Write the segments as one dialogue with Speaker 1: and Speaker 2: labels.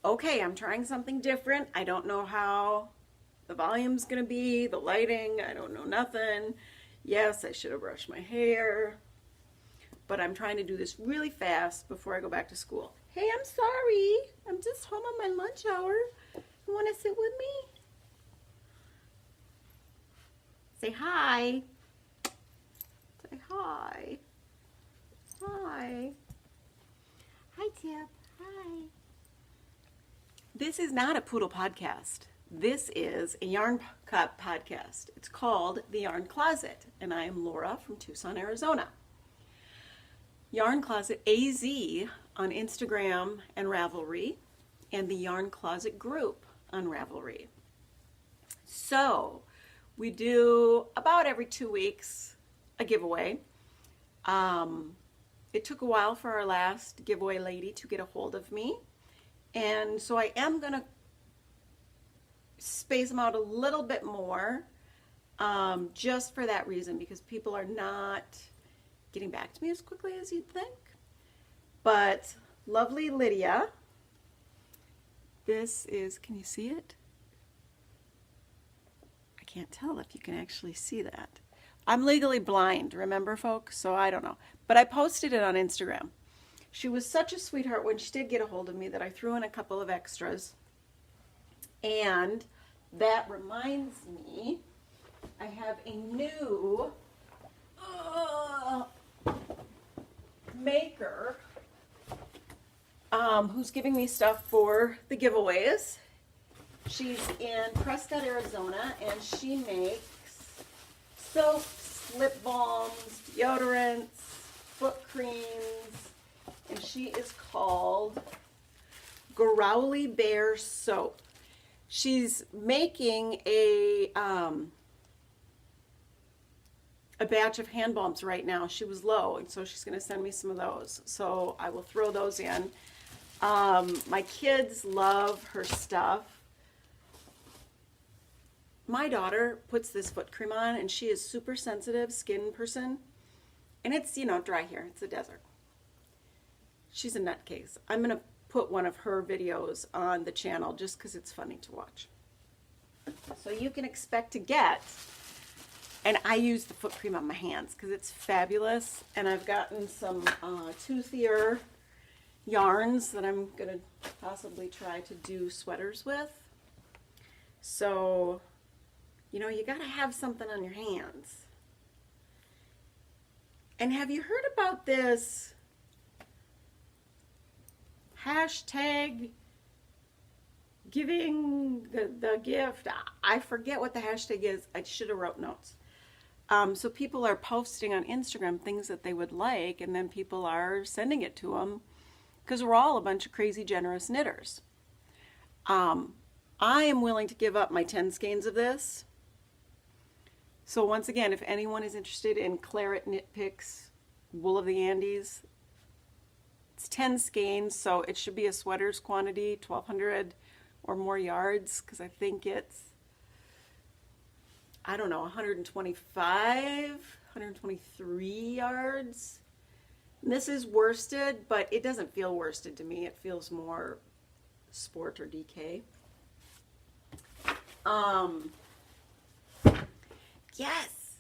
Speaker 1: okay, I'm trying something different. I don't know how the volume's gonna be, the lighting, I don't know nothing. Yes, I should have brushed my hair, but I'm trying to do this really fast before I go back to school. Hey, I'm sorry. I'm just home on my lunch hour. You want to sit with me? Say hi. Say hi. Hi. Hi, Tip. Hi. This is not a poodle podcast. This is a yarn cup podcast. It's called The Yarn Closet, and I am Laura from Tucson, Arizona. Yarn Closet AZ on Instagram and Ravelry, and the Yarn Closet group on Ravelry. So, we do about every 2 weeks a giveaway. It took a while for our last giveaway lady to get a hold of me, and so I am going to space them out a little bit more, just for that reason, because people are not getting back to me as quickly as you'd think. But lovely Lydia, this is, can you see it? I can't tell if you can actually see that. I'm legally blind, remember folks? So I don't know. But I posted it on Instagram. She was such a sweetheart when she did get a hold of me that I threw in a couple of extras. And that reminds me, I have a new maker who's giving me stuff for the giveaways. She's in Prescott, Arizona, and she makes soaps, lip balms, deodorants, foot creams, and she is called Growly Bear Soap. She's making a batch of hand balms right now. She was low, and so she's going to send me some of those. So I will throw those in. My kids love her stuff. My daughter puts this foot cream on, and she is super sensitive skin person. And it's, dry here. It's a desert. She's a nutcase. I'm going to put one of her videos on the channel just because it's funny to watch. So you can expect to get, and I use the foot cream on my hands because it's fabulous. And I've gotten some toothier yarns that I'm going to possibly try to do sweaters with. So, you got to have something on your hands. And have you heard about this hashtag giving the gift? I forget what the hashtag is. I should have wrote notes. So people are posting on Instagram things that they would like, and then people are sending it to them because we're all a bunch of crazy generous knitters. I am willing to give up my 10 skeins of this. So once again, if anyone is interested in Claret Knit Picks Wool of the Andes, it's 10 skeins, so it should be a sweaters quantity, 1,200 or more yards, because I think it's, 125, 123 yards. And this is worsted, but it doesn't feel worsted to me. It feels more sport or DK. Yes,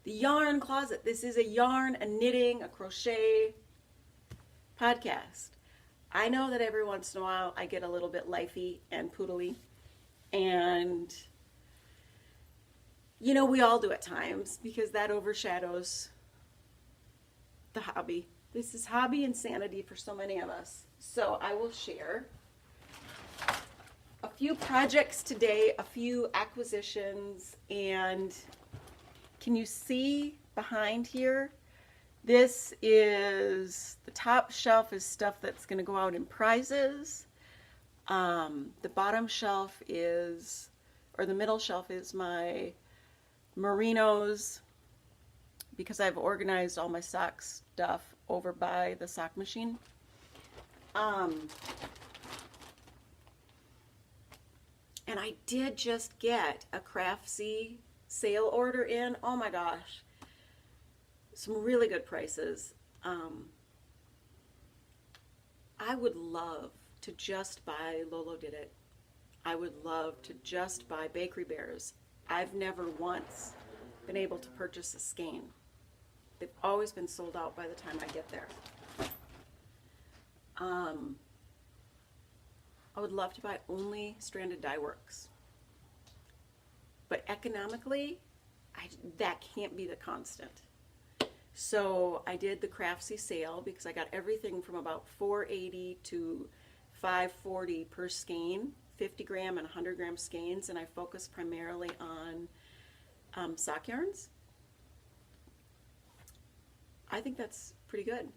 Speaker 1: the Yarn Closet. This is a yarn, a knitting, a crochet podcast. I know that every once in a while I get a little bit lifey and poodly, and we all do at times because that overshadows the hobby. This is hobby insanity for so many of us. So I will share a few projects today, a few acquisitions, and can you see behind here? This is, the top shelf is stuff that's going to go out in prizes. The bottom shelf is, or the middle shelf is my merinos, because I've organized all my sock stuff over by the sock machine. And I did just get a Craftsy sale order in. Oh my gosh. Some really good prices. I would love to just buy, Lolo did it, I would love to just buy Bakery Bears. I've never once been able to purchase a skein. They've always been sold out by the time I get there. I would love to buy only Stranded Dye Works. But economically, that can't be the constant. So I did the Craftsy sale because I got everything from about $4.80 to $5.40 per skein, 50 gram and 100 gram skeins, and I focus primarily on sock yarns. I think that's pretty good.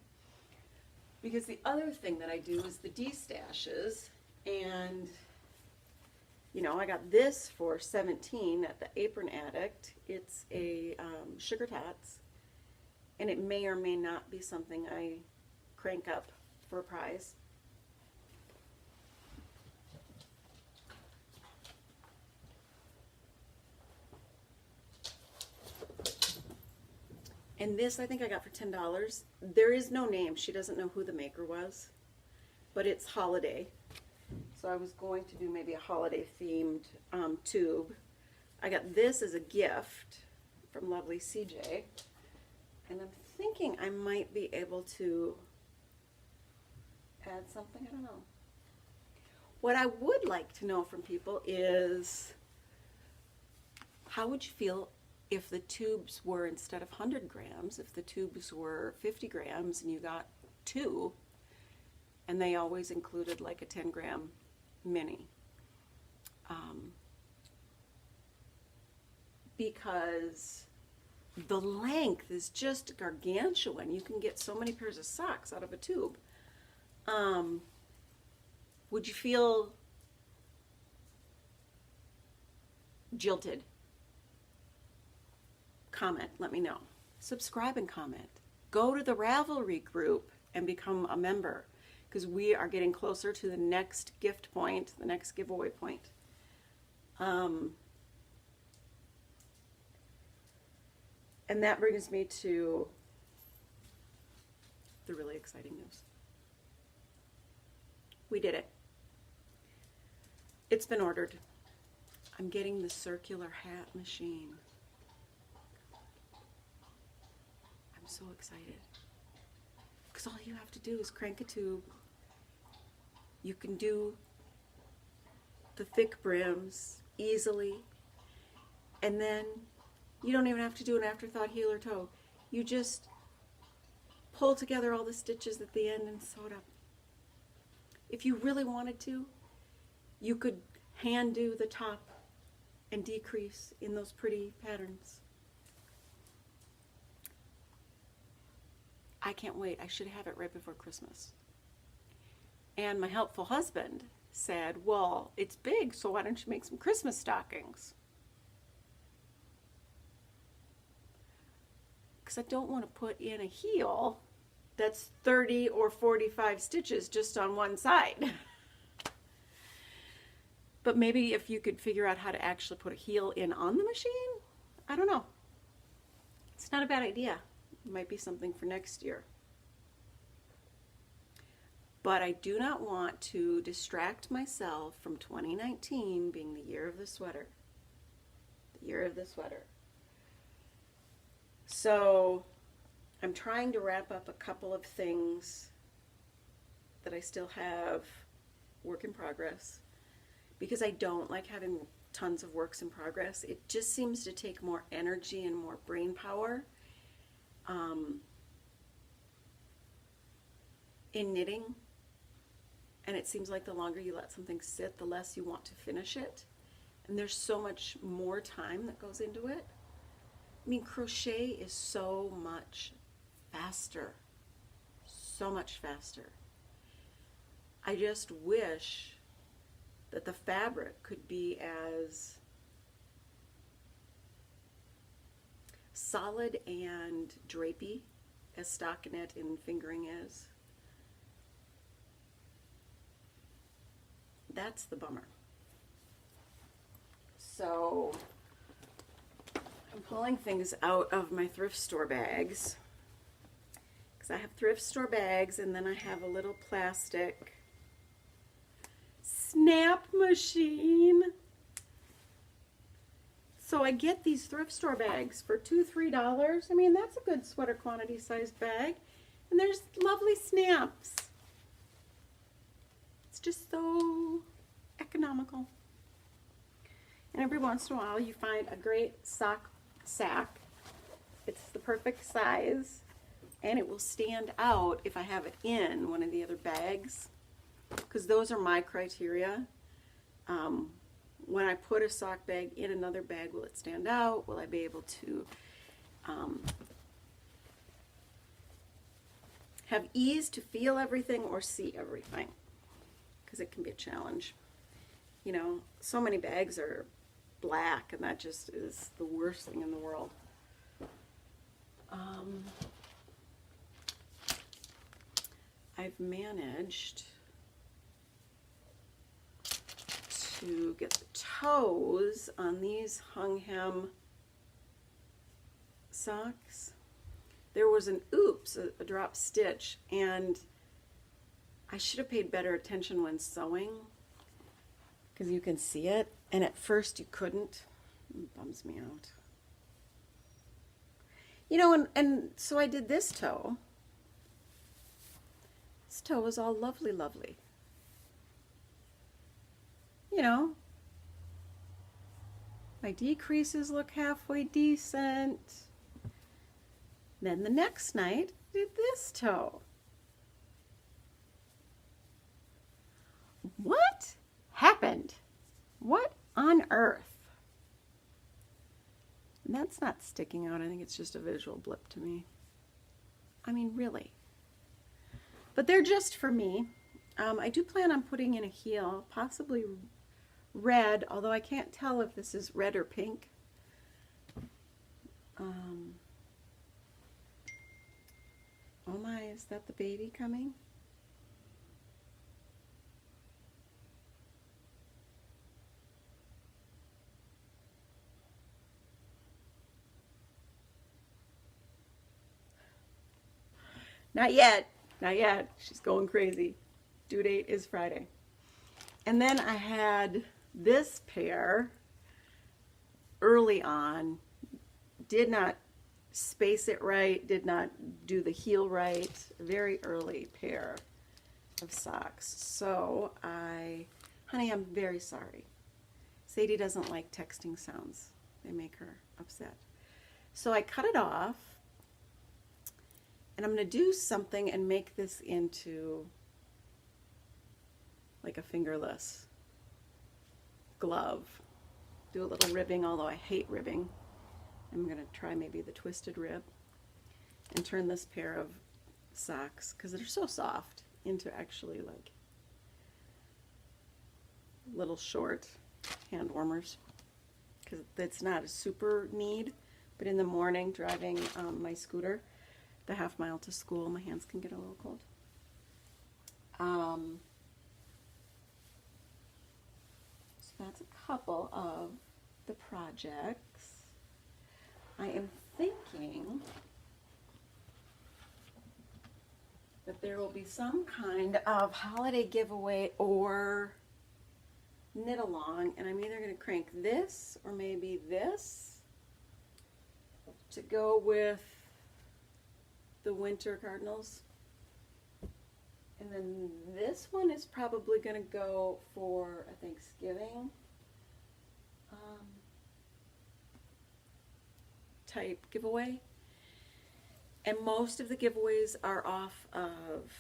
Speaker 1: Because the other thing that I do is the D-stashes, and you know, I got this for $17 at the Apron Addict. It's a Sugar Tots, and it may or may not be something I crank up for a prize. And this I think I got for $10. There is no name. She doesn't know who the maker was, but it's holiday. So I was going to do maybe a holiday themed tube. I got this as a gift from lovely CJ. And I'm thinking I might be able to add something. I don't know. What I would like to know from people is, how would you feel if the tubes were, instead of 100 grams, if the tubes were 50 grams and you got 2, and they always included like a 10 gram mini? Because the length is just gargantuan. You can get so many pairs of socks out of a tube. Would you feel jilted? Comment, let me know. Subscribe and comment. Go to the Ravelry group and become a member, because we are getting closer to the next gift point, the next giveaway point. And that brings me to the really exciting news. We did it. It's been ordered. I'm getting the circular hat machine. I'm so excited. Because all you have to do is crank a tube. You can do the thick brims easily. And then you don't even have to do an afterthought heel or toe. You just pull together all the stitches at the end and sew it up. If you really wanted to, you could hand do the top and decrease in those pretty patterns. I can't wait. I should have it right before Christmas. And my helpful husband said, well, it's big, so why don't you make some Christmas stockings? Because I don't want to put in a heel that's 30 or 45 stitches just on one side. But maybe if you could figure out how to actually put a heel in on the machine, I don't know. It's not a bad idea. It might be something for next year. But I do not want to distract myself from 2019 being the year of the sweater. The year of the sweater. So I'm trying to wrap up a couple of things that I still have work in progress, because I don't like having tons of works in progress. It just seems to take more energy and more brain power in knitting. And it seems like the longer you let something sit, the less you want to finish it. And there's so much more time that goes into it. I mean, crochet is so much faster. So much faster. I just wish that the fabric could be as solid and drapey as stockinette and fingering is. That's the bummer. So I'm pulling things out of my thrift store bags, because I have thrift store bags, and then I have a little plastic snap machine. So I get these thrift store bags for $2-3. I mean, that's a good sweater quantity size bag. And there's lovely snaps. It's just so economical. And every once in a while you find a great sock sack. It's the perfect size, and it will stand out if I have it in one of the other bags, because those are my criteria. When I put a sock bag in another bag, will it stand out? Will I be able to have ease to feel everything or see everything? Because it can be a challenge. You know, so many bags are black, and that just is the worst thing in the world. I've managed to get the toes on these hung hem socks. There was an oops, a drop stitch, and I should have paid better attention when sewing, because you can see it, and at first you couldn't. It bums me out. You know, and so I did this toe. This toe was all lovely, lovely. You know, my decreases look halfway decent. Then the next night, I did this toe. What happened? What on earth? And that's not sticking out. I think it's just a visual blip to me. I mean, really. But they're just for me. I do plan on putting in a heel, possibly red, although I can't tell if this is red or pink. Oh my, is that the baby coming? Not yet. Not yet. She's going crazy. Due date is Friday. And then I had this pair early on. Did not space it right. Did not do the heel right. A very early pair of socks. So honey, I'm very sorry. Sadie doesn't like texting sounds. They make her upset. So I cut it off. And I'm going to do something and make this into like a fingerless glove. Do a little ribbing, although I hate ribbing. I'm going to try maybe the twisted rib and turn this pair of socks, because they're so soft, into actually like little short hand warmers. Because it's not a super need, but in the morning driving my scooter, the half mile to school, my hands can get a little cold. So that's a couple of the projects. I am thinking that there will be some kind of holiday giveaway or knit along, and I'm either going to crank this or maybe this to go with the winter cardinals. And then this one is probably going to go for a Thanksgiving type giveaway. And most of the giveaways are off of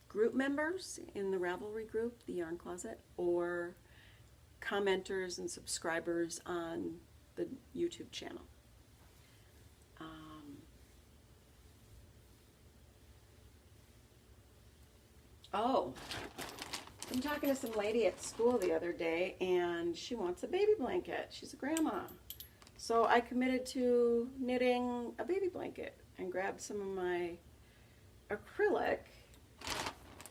Speaker 1: group members in the Ravelry group, the Yarn Closet, or commenters and subscribers on the YouTube channel. Oh, I'm talking to some lady at school the other day, and she wants a baby blanket. She's a grandma. So I committed to knitting a baby blanket and grabbed some of my acrylic,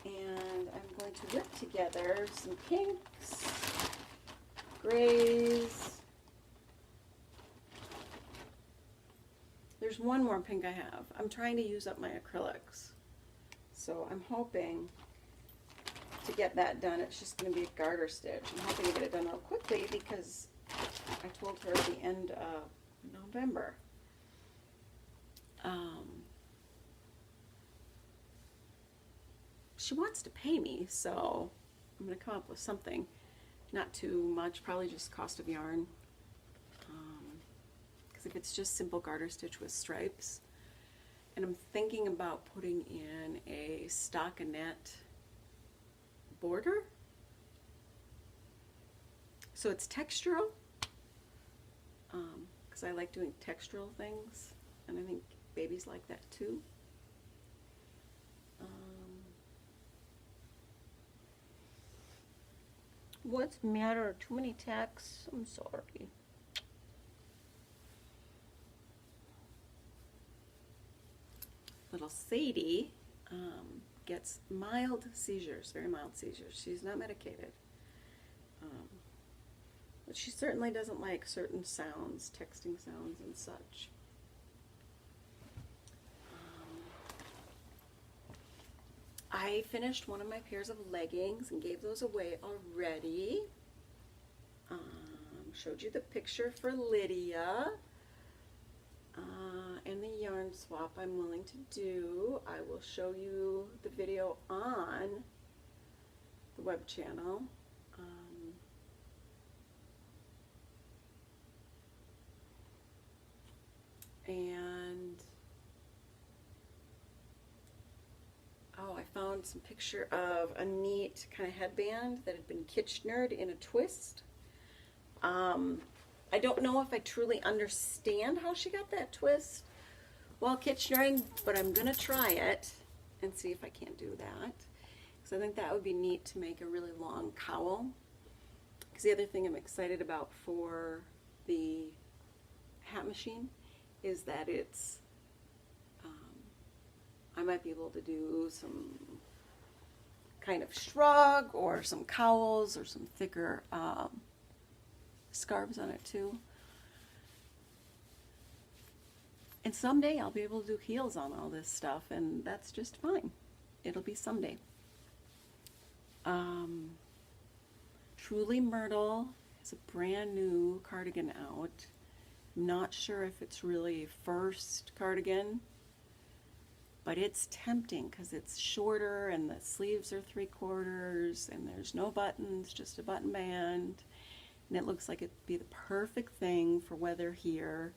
Speaker 1: and I'm going to whip together some pinks, grays. There's one more pink I have. I'm trying to use up my acrylics. So I'm hoping to get that done. It's just going to be a garter stitch. I'm hoping to get it done real quickly because I told her at the end of November. She wants to pay me, so I'm going to come up with something. Not too much, probably just cost of yarn. Because if it's just simple garter stitch with stripes, and I'm thinking about putting in a stockinette border. So it's textural, because I like doing textural things, and I think babies like that too. What's the matter? Too many texts? I'm sorry. Little Sadie gets mild seizures, very mild seizures. She's not medicated. But she certainly doesn't like certain sounds, texting sounds and such. I finished one of my pairs of leggings and gave those away already. Showed you the picture for Lydia. And the yarn swap I'm willing to do. I will show you the video on the web channel. And oh, I found some picture of a neat kind of headband that had been Kitchenered in a twist. I don't know if I truly understand how she got that twist while Kitchenering, but I'm going to try it and see if I can't do that. Because I think that would be neat to make a really long cowl. Because the other thing I'm excited about for the hat machine is that it's, I might be able to do some kind of shrug or some cowls or some thicker scarves on it too. And someday I'll be able to do heels on all this stuff, and that's just fine. It'll be someday. Truly Myrtle has a brand new cardigan out. I'm not sure if it's really first cardigan, but it's tempting because it's shorter and the sleeves are 3/4 and there's no buttons, just a button band. And it looks like it'd be the perfect thing for weather here.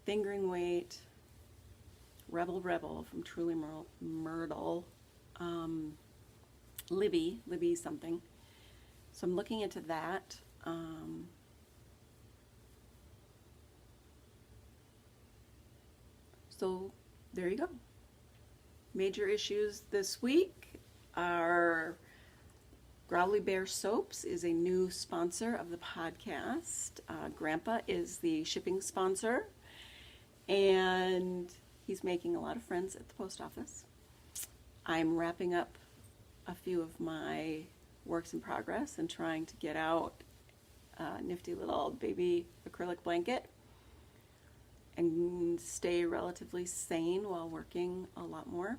Speaker 1: Fingering weight, Rebel from Truly Myrtle, Libby something. So I'm looking into that. So there you go. Major issues this week are Growly Bear Soaps is a new sponsor of the podcast. Grandpa is the shipping sponsor, and he's making a lot of friends at the post office. I'm wrapping up a few of my works in progress and trying to get out a nifty little baby acrylic blanket and stay relatively sane while working a lot more.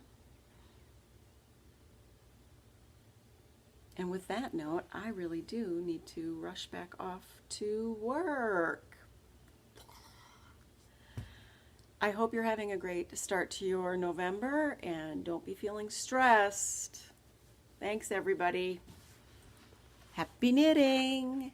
Speaker 1: And with that note, I really do need to rush back off to work. I hope you're having a great start to your November and don't be feeling stressed. Thanks, everybody. Happy knitting!